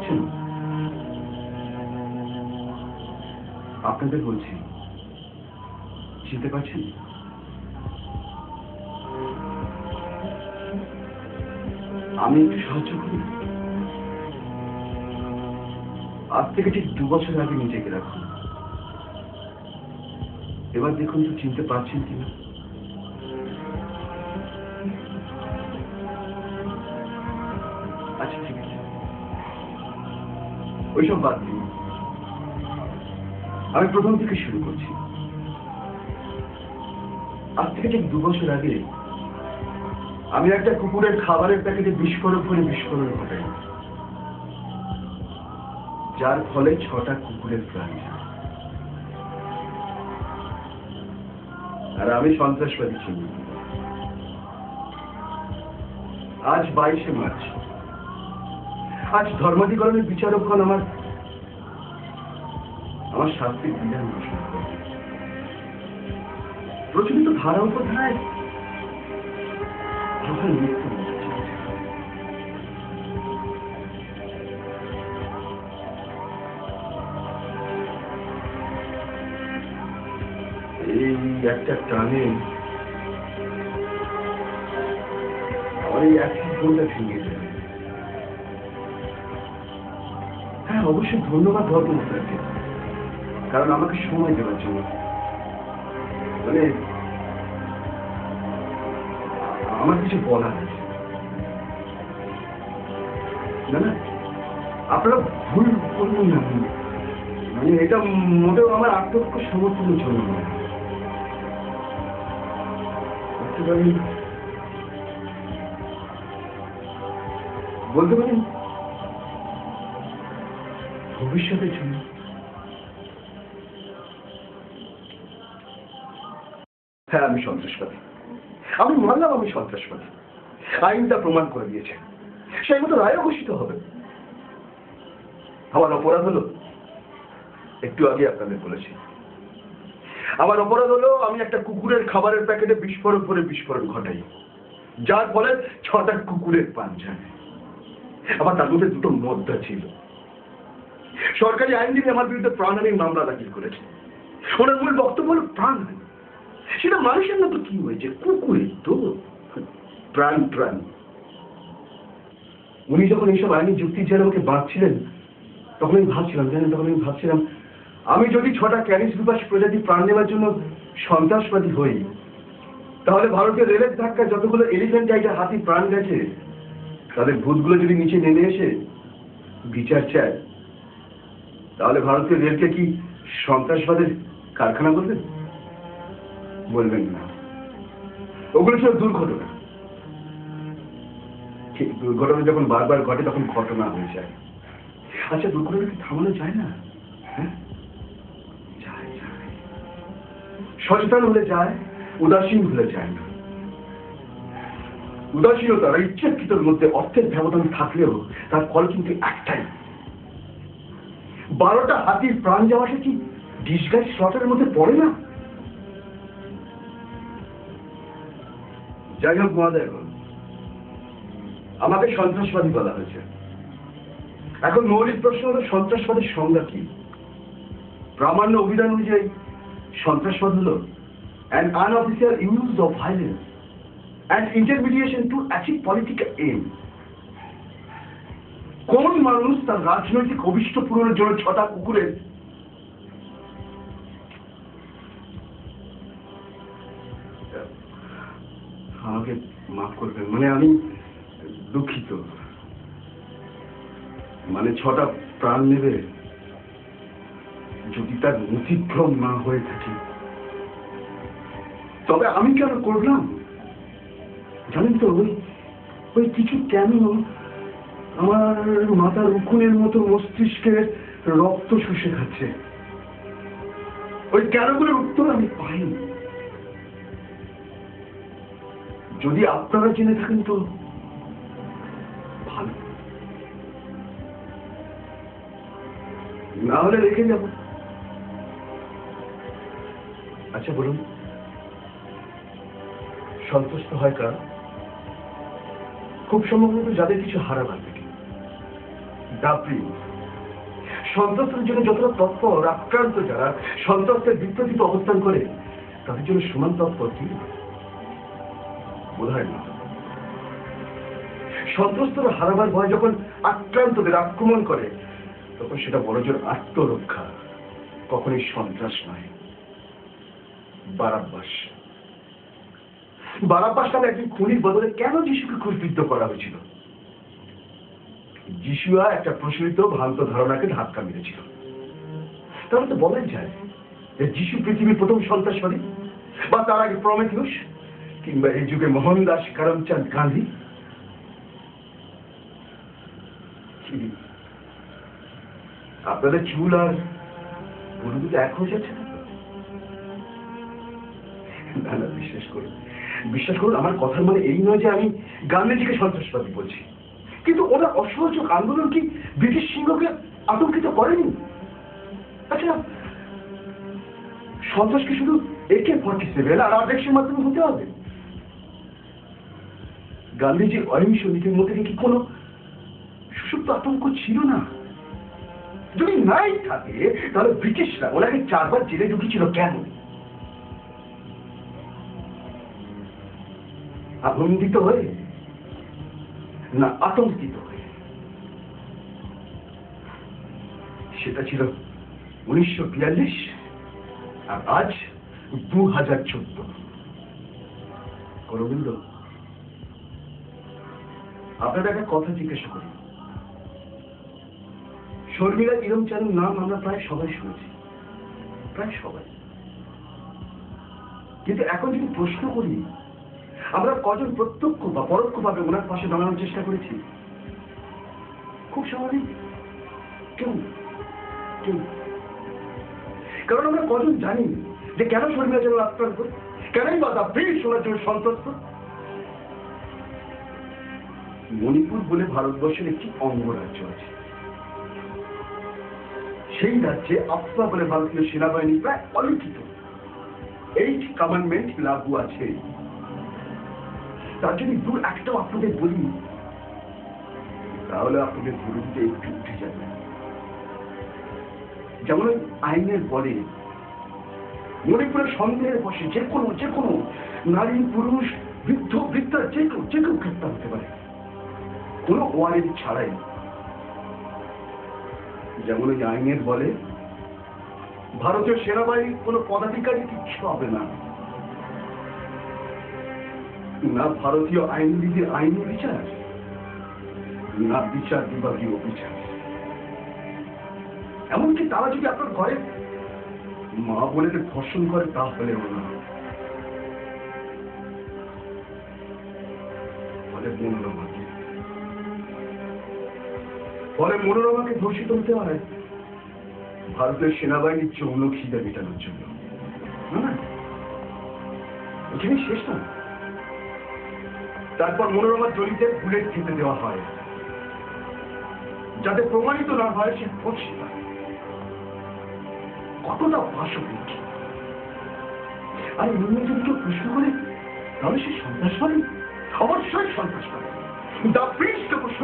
পাচ্ছেন? আপনাদের বলছি, চিনতে পারছেন? আমি একটু সাহায্য করি। আজ থেকে ঠিক 2 বছর আগে নিজেকে রাখুন। এবার দেখুন তো চিনতে পারছেন কিনা। আচ্ছা ঠিক আছে, ওইসব বাদ দিন। আমি প্রথম থেকে শুরু করছি। আজ থেকে ঠিক 2 বছর আগে আমি একটা কুকুরের খাবারের প্যাকেটে বিস্ফোরক ভরে বিস্ফোরণ ঘটাই, যার ফলে 6টা কুকুরের প্রাণ যায়। আর আমি সন্ত্রাসবাদী চিনি। আজ 22শে মার্চ। আজ ধর্মাধিকরণের বিচারকগণ আমার শাস্তির বিধান ঘোষণা করবে। প্রচলিত ধারা উপধারায় যখন মৃত্যু এই একটা টানে আমার এই একই গোলটা ভেঙে যায়। হ্যাঁ, অবশ্যই ধন্যবাদ ধর্মমুখীকে, কারণ আমাকে সময় দেওয়ার জন্য। মানে আমার কিছু বলার আছে। না না, আপনারা ভুল করবেন না। মানে এটা মোটেও আমার আত্মপক্ষ সমর্থনের জন্য নয়। বলতে পারেন ভবিষ্যতের জন্য। হ্যাঁ, আমি সন্ত্রাসবাদী। আমি মানলাম আমি সন্ত্রাসবাদী। আইনটা প্রমাণ করে দিয়েছে, সেই মতো রায়ও ঘোষিত হবে। আমার অপরাধ হলো, একটু আগে আপনাদের বলেছি, আমার অপরাধ হলো আমি একটা কুকুরের খাবারের প্যাকেটে বিস্ফোরক ভরে বিস্ফোরণ ঘটাই, যার ফলে 6টা কুকুরের প্রাণ যায়। আমার তার মধ্যে 2টো মদ্দা ছিল। সরকারি আইনজীবী আমার বিরুদ্ধে প্রাণহানির মামলা দাখিল করেছে। ওনার মূল বক্তব্য হলো প্রাণহানি। সেটা মানুষের মতো কি হয়েছে, কুকুরের তো প্রাণ প্রাণ। উনি যখন এইসব আইনি যুক্তি দিয়ে আমাকে বাঁধছিলেন, তখন আমি ভাবছিলাম, জানেন, তখন আমি ভাবছিলাম আমি যদি 6টা ক্যানিস বিপাস প্রজাতি প্রাণ নেওয়ার জন্য সন্ত্রাসবাদী হই, তাহলে ভারতীয় রেলের ধাক্কায় যতগুলো এলিফ্যান্ট টাইগার হাতি প্রাণ গেছে, তাদের ভূতগুলো যদি নিচে নেমে এসে বিচার চায়, তাহলে ভারতীয় রেলকে কি সন্ত্রাসবাদের কারখানা বলবেন? বলবেন না। ওগুলো ছিল দুর্ঘটনা। দুর্ঘটনা যখন বারবার ঘটে তখন ঘটনা হয়ে যায়। আচ্ছা, দুর্ঘটনাকে থামানো যায় না? হ্যাঁ, যায় যায়। সচেতন হলে যায়, উদাসীন হলে যায় না। উদাসীনতার ইচ্ছাকৃতর মধ্যে অর্থের ব্যবধান থাকলেও তার ফল কিন্তু একটাই। 12টা হাতির প্রাণ যাওয়াটা কি ডিসগাইজ স্লটের মধ্যে পড়ে না? যাই হোক মহোদয়, আমাকে সন্ত্রাসবাদী বলা হয়েছে। এখন মৌলিক প্রশ্ন হলো, সন্ত্রাসবাদের সংজ্ঞা কি? প্রামাণ্য অভিধান অনুযায়ী সন্ত্রাসবাদ হলো an unofficial use of violence and intermediation to achieve political aim। কোন মানুষ তার রাজনৈতিক অভিষ্ট পূরণের জন্য 6টা কুকুরের আমাকে মাফ করবেন, মানে আমি দুঃখিত। মানে 6টা প্রাণ নেবে যদি তার অতিক্রম না হয়ে থাকে। তবে আমি কেন করলাম জানেন তো? ওই কিছু কেন আমার মাথার উকুনের মতো মস্তিষ্কের রক্ত শুষে খাচ্ছে। ওই কেনগুলোর উত্তর আমি পাইনি। যদি আপনারা জেনে থাকেন তো ভালো, না হলে রেখে যাব। আচ্ছা বলুন, সন্তুষ্ট হয় কার? খুব সম্ভবত যাদের কিছু হারাবার থেকে, ডাবলি সন্ত্রাসের জন্য যতটা তৎপর আক্রান্ত যারা সন্ত্রাসের বিপরীতে অবস্থান করে তাদের জন্য সমান তৎপর কি বোধ হয় না। সন্ত্রস্তরা হারাবার ভয় যখন আক্রান্তদের আক্রমণ করে তখন সেটা বড়জোর আত্মরক্ষা, কখনই সন্ত্রাস নয়। বারাব্বাস নামে একজন খুনির বদলে কেন যিশুকে ক্রুশবিদ্ধ করা হয়েছিল? যিশুয়া একটা প্রচলিত ভ্রান্ত ধারণাকে ধাক্কা মেরেছিল। তাহলে তো বলাই যায় যে যিশু পৃথিবীর প্রথম সন্ত্রাসবাদী, বা তার আগে প্রমেথিউস, কিংবা এই যুগে মোহনদাস করমচাঁদ গান্ধী। আপনাদের চুল আর বুড়ো এক হয়ে যাচ্ছে না? না, বিশ্বাস করুন আমার কথার মানে এই নয় যে আমি গান্ধীজিকে সন্ত্রাসবাদী বলছি, কিন্তু ওনার অসহযোগ আন্দোলন কি ব্রিটিশ সিংহকে আতঙ্কিত করেনি? আচ্ছা, সন্ত্রাস কি শুধু AK-47 আর আদেশের মাধ্যমে হতে হবে? গান্ধীজির অহিংস নীতির মধ্যে কি কোনো সুষুপ্ত আতঙ্ক ছিল না? যদি নাই থাকে তাহলে ব্রিটিশরা ওনাকে 4 বার জেলে ঢুকিয়েছিল কেন? আনন্দিত হয়ে না আতঙ্কিত হয়ে? সেটা ছিল 1942 আর আজ 2014। করবিন্দ, আপনারা একটা কথা জিজ্ঞাসা করি। শর্মিলা ইরমচাঁদের নাম আমরা প্রায় সবাই শুনেছি, প্রায় সবাই। কিন্তু এখন যদি প্রশ্ন করি আমরা কজন প্রত্যক্ষ বা পরোক্ষভাবে ওনার পাশে দাঁড়ানোর চেষ্টা করেছি? খুব স্বাভাবিক কেউ। কারণ আমরা কজন জানি যে কেন শর্মিলা যেন আক্রান্ত, কেনই বা শোনার জন্য সন্ত্রস্ত? মণিপুর বলে ভারতবর্ষের একটি অঙ্গরাজ্য আছে। সেই রাজ্যে আফসা বলে ভারতীয় সেনাবাহিনী প্রায় অলিখিত 8 কমান্ডমেন্ট লাগু আছে। তার যদি দু একটাও আপনাদের বলি তাহলে আপনাদের গুরুত্বে একটু উঠে যাবে। যেমন আইনের বলে মণিপুরের সন্দেহের বসে যে কোনো নারী, পুরুষ, বৃদ্ধ, বৃদ্ধা যে কেউ গ্রেপ্তার হতে পারে, কোনো ওয়ারেন্ট ছাড়াই। যেমন ওই আইনের বলে ভারতীয় সেনাবাহিনীর কোনো পদাধিকারী কিচ্ছু হবে না, না ভারতীয় আইনবিধির আইনি বিচার, না বিচার বিভাগীয় বিচার। এমনকি তারা যদি আপনার ঘরে মা বোনেদের ধর্ষণ করে তাহলেও না। মনোরমাকে ধর্ষিত হতে হয় ভারতের সেনাবাহিনীর যৌন খিদে মেটানোর জন্য। না, এখানে শেষ না। তারপর মনোরমার জড়িতে বুলেট খেতে দেওয়া হয়, যাতে প্রমাণিত না হয় সে ধর্ষিতা। কতটা পাশবিক! আর এমনি যদি কেউ প্রশ্ন করে তাহলে সে সন্ত্রাসবাদী? অবশ্যই সন্ত্রাসবাদী। প্রশ্ন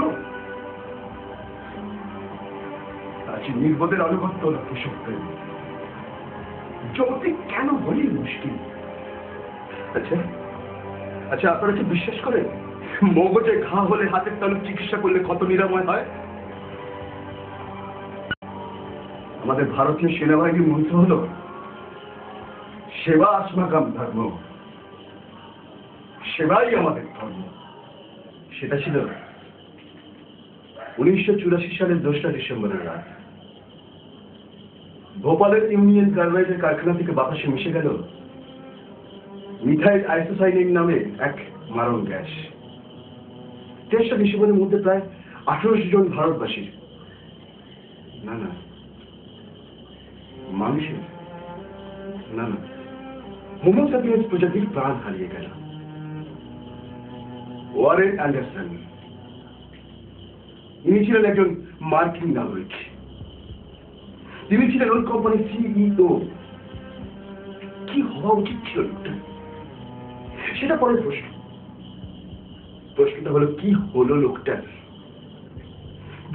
আছে নির্বোধের আনুগত্য না কেশবপ্রেম। যৌক্তিক কেন বলি মুশকিল। আচ্ছা, আপনারা কি বিশ্বাস করেন মগজে ঘা হলে হাতের তালুক চিকিৎসা করলে ক্ষত নিরাময় হয়? আমাদের ভারতীয় সেনাবাহিনীর মন্ত্র হলো সেবা আসমাকাম ধর্ম, সেবাই আমাদের ধর্ম। সেটা ছিল 1984 সালের 2রা ডিসেম্বরের রাত। ভোপালের ইউনিয়ন কার্বাইডের কারখানা থেকে বাতাসে মিশে গেল মিথাইল আইসোসাইনিন নামে এক মারণ গ্যাস। 23 ডিসেম্বরের মধ্যে প্রায় 1800 জন ভারতবাসীর, না মানুষের, না হোমো সাপিয়েন্স প্রজাতির প্রাণ হারিয়ে গেল। ওয়ারেন অ্যান্ডারসন, ইনি ছিলেন একজন মার্কিন নাগরিক। তিনি ছিলেন ওই কোম্পানির CEO। কি হওয়া উচিত ছিল লোকটা? সেটা পরের প্রশ্নটা হলো কি হলো লোকটার?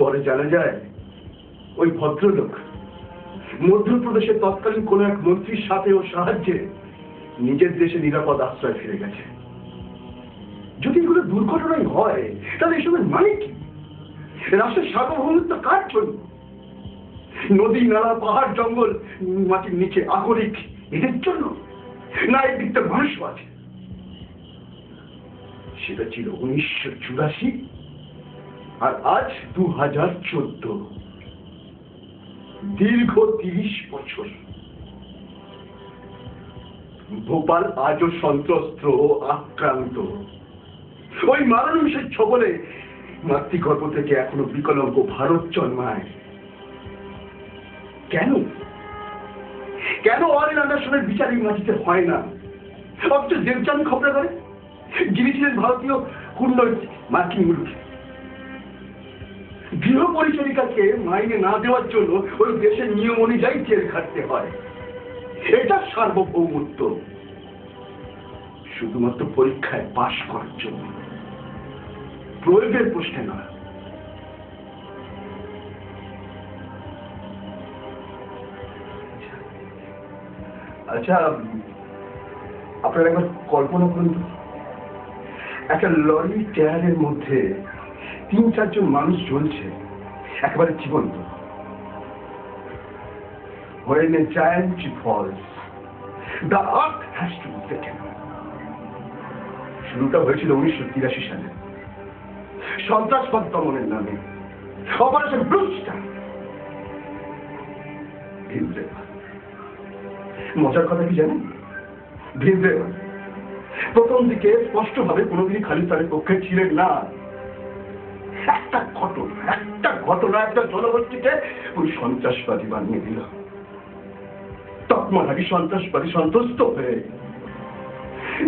পরে জানা যায় ওই ভদ্রলোক মধ্যপ্রদেশের তৎকালীন কোন এক মন্ত্রীর সাথে ও সাহায্যে নিজের দেশে নিরাপদ আশ্রয় ফিরে গেছে। যদি এগুলো দুর্ঘটনাই হয় তাহলে এসবের মানে কি? রাষ্ট্রের সার্বভৌমত্ব কার জন্য? নদী নালা পাহাড় জঙ্গল মাটির নিচে আকরিক এদের জন্য, না এই দিকটা মানুষ আছে? সেটা ছিল 1984 আর আজ 2014। দীর্ঘ 30 বছর। ভোপাল আজও সন্ত্রস্ত আক্রান্ত। ওই মারণাংশের ছবলে মাতৃগর্ভ থেকে এখনো বিকলাঙ্গ ভারত জন্মায়। কেন কেন অল আন্ডারস্ট্যান্ডের বিচার এই মাটিতে হয় না? অথচ দেবচাঁদ খবরাদারে যিনি ছিলেন ভারতীয় কূটনৈতিক মার্কিন মুলুকে, গৃহ পরিচারিকাকে মাইনে না দেওয়ার জন্য ওই দেশের নিয়ম অনুযায়ী জেল খাটতে হয়। এটা সার্বভৌমত্ব, শুধুমাত্র পরীক্ষায় পাশ করার জন্য, প্রয়োগের প্রশ্নে নয়। আচ্ছা, আপনারা একবার কল্পনা করুন, একটা লরি টায়ারের মধ্যে 3-4 জন মানুষ জ্বলছে একেবারে জীবন্ত। When a giant falls, the earth has to be taken. শুরুটা হয়েছিল 1983 সালে সন্ত্রাসবাদ দমনের নামে, অপারেশন ব্লু স্টার। মজার কথা কি জানেন? ভিনদেওয়ান প্রথম দিকে স্পষ্টভাবে কোনোদিনই খালিস্তানের পক্ষে ছিলেন না। একটা ঘটনা একটা জনগোষ্ঠীকে ওই সন্ত্রাসবাদী বানিয়ে দিল। তৎমানারি সন্ত্রাসবাদী সন্ত্রস্ত হয়ে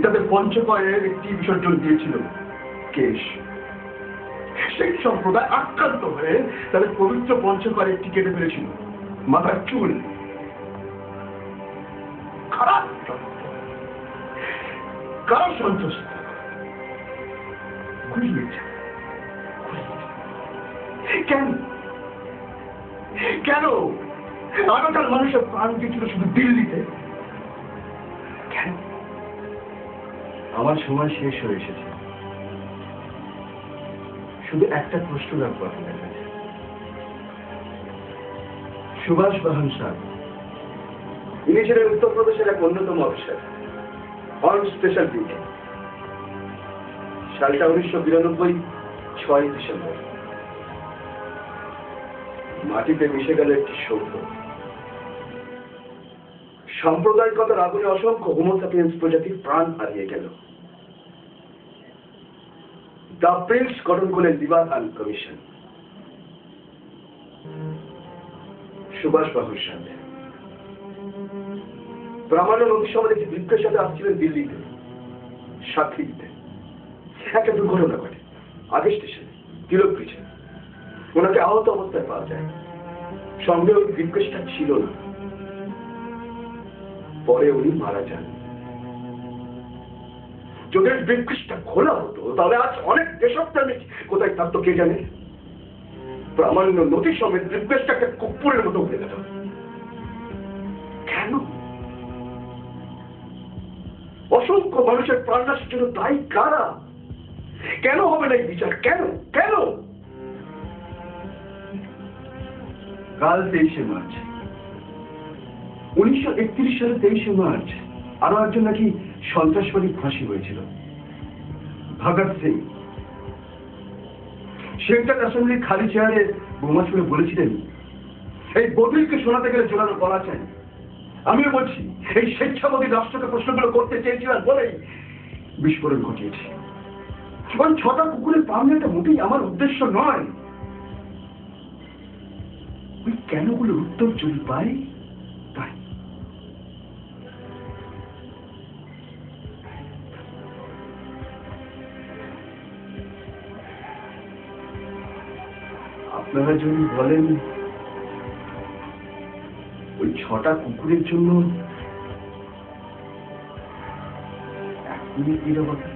তাদের পঞ্চকয়ের একটি বিসর্জন দিয়েছিল কেশ। সেই সম্প্রদায় আক্রান্ত হয়ে তাদের পবিত্র পঞ্চকয়ের একটি কেটে ফেলেছিল মাথার চুল। খারাপ কারা সন্ত্রস্ত? কেন কেন আগাটার মানুষের প্রাণ গিয়েছিল শুধু দিল্লিতে? কেন? আমার সময় শেষ হয়ে এসেছে। শুধু একটা প্রশ্ন রাখবো আপনার কাছে। সুভাষ বাহান সাহেব, ইনি ছিলেন উত্তরপ্রদেশের এক অন্যতম অফিসার, আর্মড স্পেশাল ডিউটি। সালটা 1992, 6 ডিসেম্বর। মাটিতে মিশে গেল একটি সৌধ। সাম্প্রদায়িকতার আগুনে অসংখ্য হোমো সাপিয়েন্স প্রজাতির প্রাণ হারিয়ে গেল। দ্য প্রিন্স গঠন করলেন লিবার্টান কমিশন। সুভাষ বাবুর সাথে প্রামাণ্য নদী সমাজে একটি বৃদ্ধের সাথে আসছিলেন দিল্লিতে সাক্ষী দিতে। একটা দুর্ঘটনা ঘটে আগে স্টেশনে তিলক ব্রিজে। ওনাকে আহত অবস্থায় পাওয়া যায়। সঙ্গে ওই ব্রিফকেসটা ছিল না। পরে উনি মারা যান। যদি ব্রিফকেসটা খোলা হতো তাহলে আজ অনেক দেশপ্রেমিক কোথায় থাকতো কে জানে। প্রামাণ্য নদী সমেত ব্রিফকেসটা একটা কুকুরের মতো উঠে গেল। কেন? অসংখ্য মানুষের প্রাণনাশের জন্য দায়ী কারা? কেন হবে না এই বিচার? কেন কেন? কাল 23শে মার্চ, 1931 সালে 23শে মার্চ আরো একজন নাকি সন্ত্রাসবাদী ফাঁসি হয়েছিল, ভগৎ সিং। সেন্ট্রাল অ্যাসেম্বলির খালি চেয়ারে বোমা ছুড়ে বলেছিলেন, এই বদলিকে শোনাতে গেলে জোরালো বলা চাই। আমিও বলছি, এই স্বেচ্ছাবাদী রাষ্ট্রকে প্রশ্নগুলো করতে চেয়েছিলাম বলেই বিস্ফোরণ ঘটিয়েছি। ওই 6টা কুকুরের পা নেওয়াটা মোটেই আমার উদ্দেশ্য নয়। ওই কেনগুলোর উত্তর যদি পাই তাই। আপনারা যদি বলেন ওই 6টা কুকুরের জন্য 1 মিনিট নিরবতা।